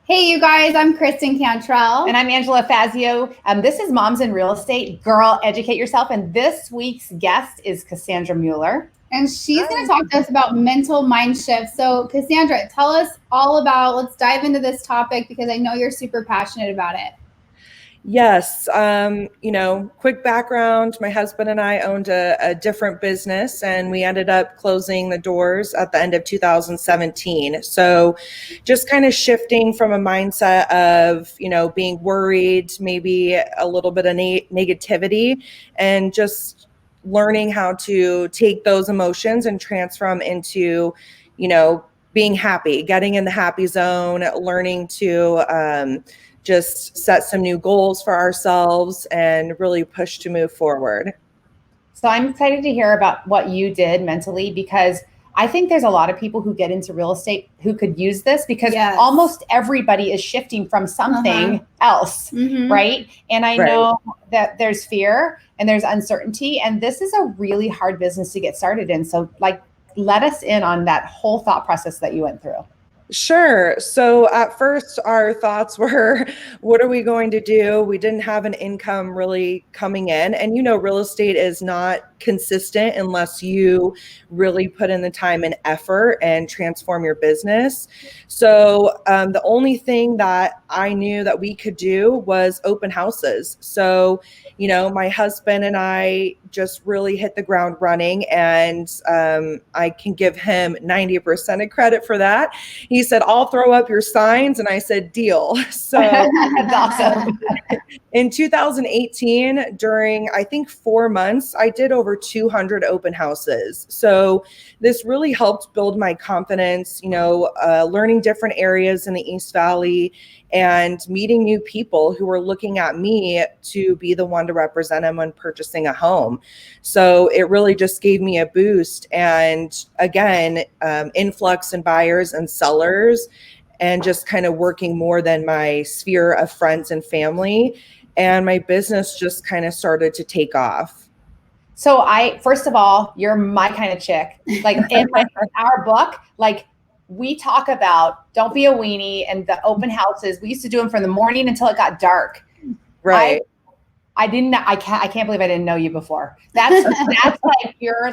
Hey, you guys, I'm Kristen Cantrell. And I'm Angela Fazio. This is Moms in Real Estate. Girl, educate yourself. And this week's guest is Cassandra Mueller. And she's going to talk to us about mental mind shifts. So, Cassandra, tell us all about, let's dive into this topic because I know you're super passionate about it. Yes. Quick background. My husband and I owned a different business, and we ended up closing the doors at the end of 2017. So just kind of shifting from a mindset of, being worried, maybe a little bit of negativity, and just learning how to take those emotions and transfer them into, being happy, getting in the happy zone, learning to, just set some new goals for ourselves and really push to move forward. So I'm excited to hear about what you did mentally, because I think there's a lot of people who get into real estate who could use this, because almost everybody is shifting from something else, right? And I know that there's fear and there's uncertainty, and this is a really hard business to get started in. So let us in on that whole thought process that you went through. Sure. So at first, our thoughts were, what are we going to do? We didn't have an income really coming in. And, real estate is not consistent unless you really put in the time and effort and transform your business. So the only thing that I knew that we could do was open houses. So, my husband and I just really hit the ground running, and I can give him 90% of credit for that. He said, I'll throw up your signs. And I said, deal. So that's awesome. In 2018, during, I think, 4 months, I did over 200 open houses. So this really helped build my confidence, learning different areas in the East Valley and meeting new people who were looking at me to be the one to represent them when purchasing a home. So it really just gave me a boost. And again, influx in buyers and sellers, and just kind of working more than my sphere of friends and family. And my business just kind of started to take off. So first of all, you're my kind of chick. Like in our book, we talk about don't be a weenie, and the open houses, we used to do them from the morning until it got dark. Right. I can't believe I didn't know you before. That's you're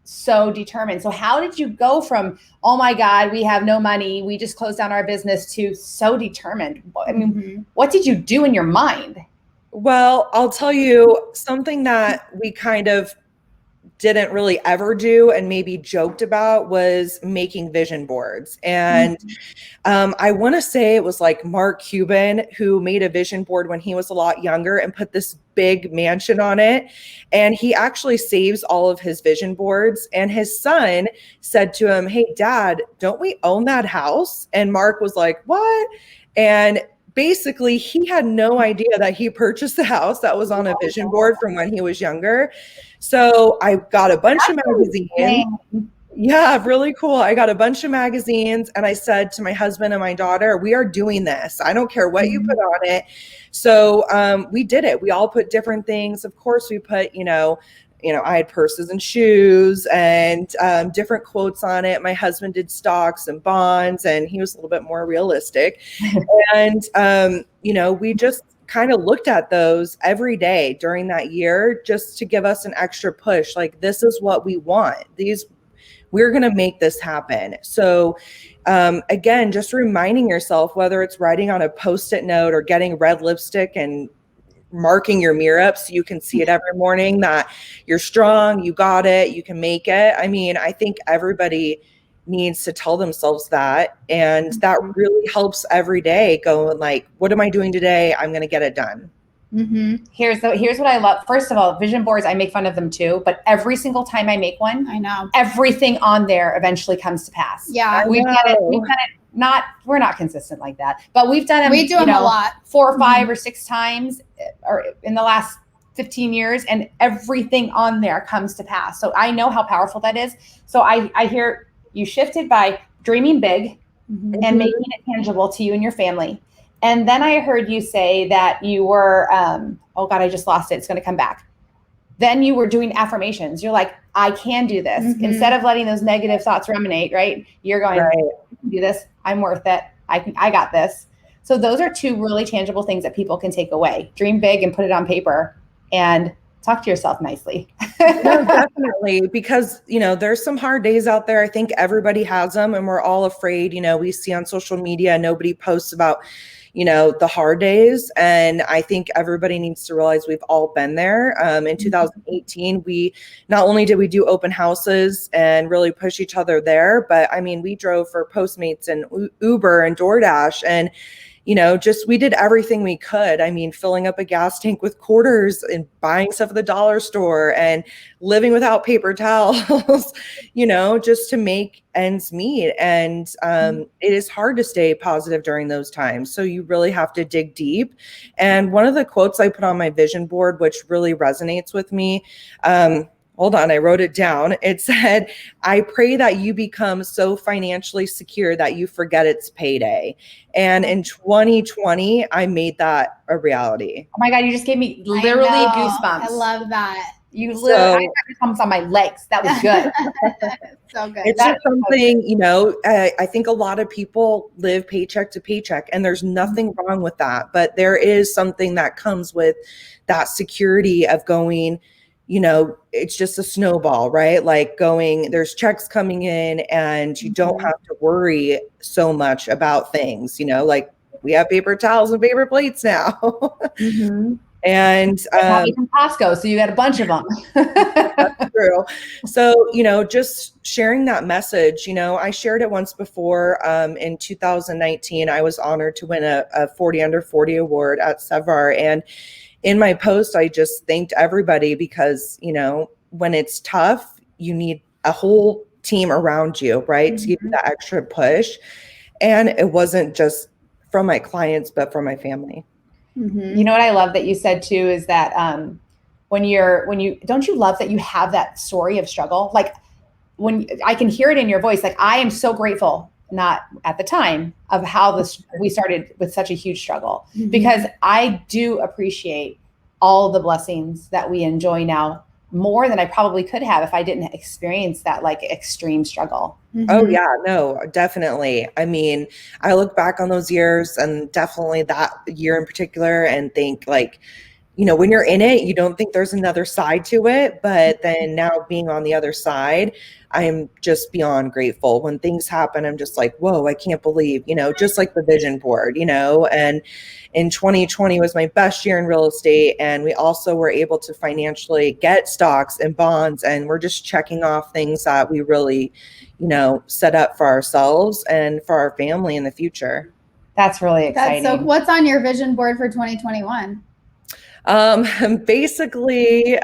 so determined. So how did you go from, oh my God, we have no money, we just closed down our business, to so determined? I mean, what did you do in your mind? Well, I'll tell you something that we kind of didn't really ever do and maybe joked about was making vision boards. And I want to say it was Mark Cuban who made a vision board when he was a lot younger and put this big mansion on it. And he actually saves all of his vision boards. And his son said to him, hey, Dad, don't we own that house? And Mark was like, what? And basically, he had no idea that he purchased the house that was on a vision board from when he was younger. So I got a bunch of magazines. Yeah, really cool. I got a bunch of magazines, and I said to my husband and my daughter, we are doing this. I don't care what you put on it. So we did it. We all put different things. Of course, we put, I had purses and shoes and different quotes on it. My husband did stocks and bonds, and he was a little bit more realistic. And, we just kind of looked at those every day during that year just to give us an extra push. This is what we want. We're going to make this happen. So again, just reminding yourself, whether it's writing on a Post-it note or getting red lipstick and marking your mirror up so you can see it every morning, that you're strong, you got it, you can make it. I mean, I think everybody needs to tell themselves that. And that really helps every day going what am I doing today? I'm going to get it done. Here's what I love. First of all, vision boards, I make fun of them too, but every single time I make one, I know everything on there eventually comes to pass. Yeah. We've done it. We're not consistent like that, but we've done them. We do them a lot, 4 or 5 or 6 times or in the last 15 years, and everything on there comes to pass. So I know how powerful that is. So I hear you shifted by dreaming big and making it tangible to you and your family. And then I heard you say that you were, oh God, I just lost it. It's going to come back. Then you were doing affirmations. You're like, I can do this. Instead of letting those negative thoughts ruminate, right? You're going, I can do this. I'm worth it. I got this. So those are two really tangible things that people can take away. Dream big and put it on paper and talk to yourself nicely. No, definitely. Because, there's some hard days out there. I think everybody has them and we're all afraid. We see on social media, nobody posts about, the hard days. And I think everybody needs to realize we've all been there. In 2018, not only did we do open houses and really push each other there, but we drove for Postmates and Uber and DoorDash and we did everything we could. Filling up a gas tank with quarters and buying stuff at the dollar store and living without paper towels, just to make ends meet. And it is hard to stay positive during those times. So you really have to dig deep. And one of the quotes I put on my vision board, which really resonates with me, hold on, I wrote it down. It said, I pray that you become so financially secure that you forget it's payday. And in 2020, I made that a reality. Oh my God, you just gave me literally goosebumps. I love that. You literally, I got goosebumps on my legs. That was good. So good. It's just something, I think a lot of people live paycheck to paycheck and there's nothing wrong with that. But there is something that comes with that security of going, it's just a snowball, right? Like there's checks coming in and you don't have to worry so much about things, like we have paper towels and paper plates now. And from Costco, so you got a bunch of them. That's true. So, just sharing that message, I shared it once before. In 2019, I was honored to win a 40 under 40 award at Sevar. And in my post, I just thanked everybody because, when it's tough, you need a whole team around you, right? To give you that extra push. And it wasn't just from my clients, but from my family. You know what I love that you said too is that don't you love that you have that story of struggle? Like when I can hear it in your voice, like I am so grateful, not at the time of how we started with such a huge struggle, because I do appreciate all the blessings that we enjoy now more than I probably could have if I didn't experience that like extreme struggle. Oh yeah, no, definitely. I look back on those years and definitely that year in particular and think like, when you're in it, you don't think there's another side to it. But then now being on the other side, I am just beyond grateful. When things happen, I'm just like, whoa, I can't believe, just like the vision board, and in 2020 was my best year in real estate. And we also were able to financially get stocks and bonds. And we're just checking off things that we really, set up for ourselves and for our family in the future. That's really exciting. So what's on your vision board for 2021? Basically,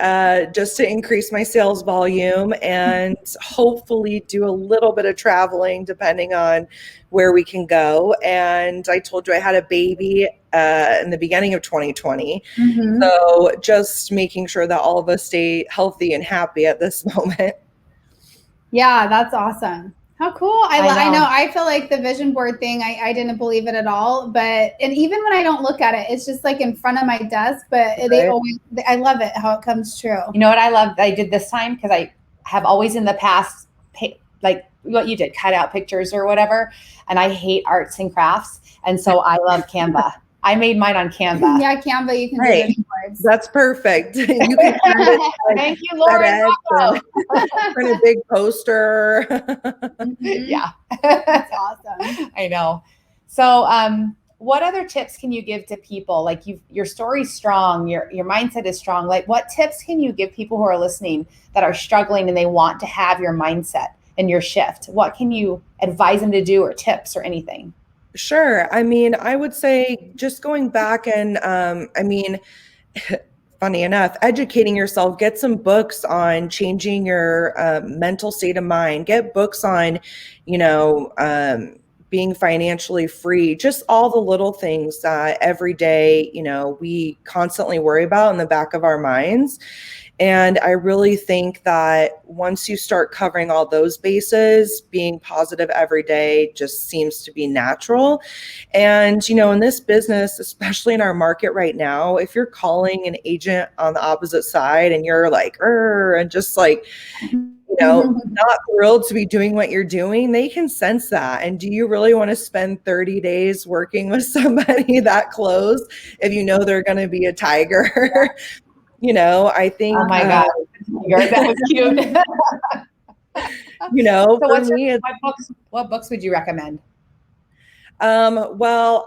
just to increase my sales volume and hopefully do a little bit of traveling depending on where we can go. And I told you I had a baby in the beginning of 2020. So just making sure that all of us stay healthy and happy at this moment. Yeah, that's awesome. How cool. I know. I feel like the vision board thing, I didn't believe it at all. And even when I don't look at it, it's just like in front of my desk, but I love it how it comes true. You know what I love that I did this time? Because I have always in the past, like what you did, cut out pictures or whatever. And I hate arts and crafts. And so I love Canva. I made mine on Canva. Yeah, Canva, you can do vision boards. That's perfect. You can print it, thank you, Lauren. Print a big poster. Yeah. That's awesome. I know. So what other tips can you give to people? Like your story's strong, your mindset is strong. Like what tips can you give people who are listening that are struggling and they want to have your mindset and your shift? What can you advise them to do, or tips or anything? Sure. I would say just going back and, funny enough, educating yourself, get some books on changing your mental state of mind, get books on, being financially free, just all the little things that every day, we constantly worry about in the back of our minds. And I really think that once you start covering all those bases, being positive every day just seems to be natural. And, in this business, especially in our market right now, if you're calling an agent on the opposite side and you're like, and just like, not thrilled to be doing what you're doing, they can sense that. And do you really want to spend 30 days working with somebody that close if you know they're going to be a tiger? I think. Oh my God, that was cute. So for me, what books would you recommend? Well,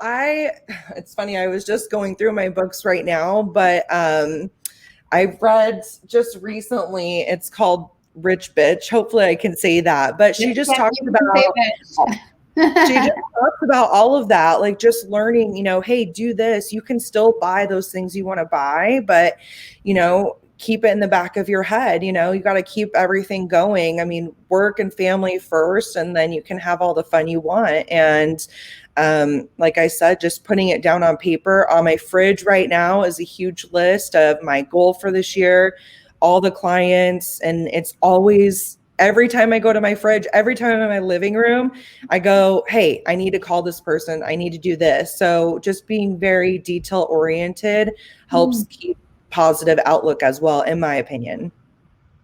it's funny. I was just going through my books right now, but I've read just recently, it's called Rich Bitch. Hopefully I can say that, but she just talks about all of that, like just learning, hey, do this. You can still buy those things you want to buy, but, keep it in the back of your head. You got to keep everything going. I mean, work and family first, and then you can have all the fun you want. And like I said, just putting it down on paper. On my fridge right now is a huge list of my goal for this year, all the clients, and it's always, every time I go to my fridge, every time I'm in my living room, I go, hey, I need to call this person. I need to do this. So just being very detail oriented helps keep positive outlook as well, in my opinion.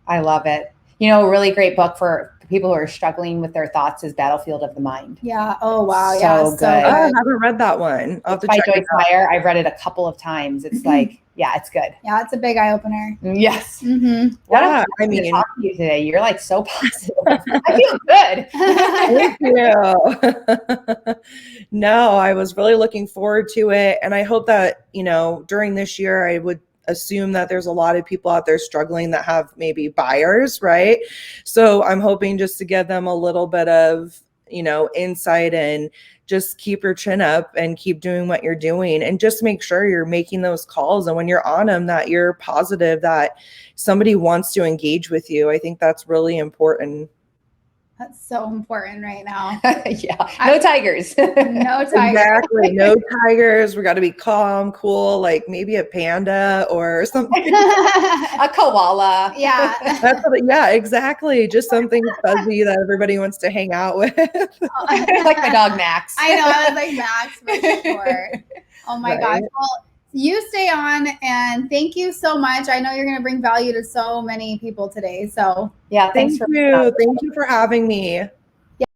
I love it. A really great book for people who are struggling with their thoughts is Battlefield of the Mind. Yeah. Oh, wow. So good. Oh, I haven't read that one. It's by Joyce Meyer. I've read it a couple of times. It's like, yeah, it's good. Yeah, it's a big eye opener. Yes. Mm-hmm. I mean, to talk to you today. You're like so positive. I feel good. Thank you. No, I was really looking forward to it. And I hope that, during this year, I would assume that there's a lot of people out there struggling that have maybe buyers, right? So I'm hoping just to give them a little bit of, insight, and just keep your chin up and keep doing what you're doing, and just make sure you're making those calls. And when you're on them, that you're positive that somebody wants to engage with you. I think that's really important. That's so important right now. Yeah. No tigers. No tigers. Exactly. No tigers. We got to be calm, cool, like maybe a panda or something. A koala. Yeah. Yeah, exactly. Just something fuzzy that everybody wants to hang out with. Like my dog, Max. I know. I was like Max for sure. Oh my gosh. Well, you stay on, and thank you so much. I know you're going to bring value to so many people today. So yeah, thank you. Thank you for having me.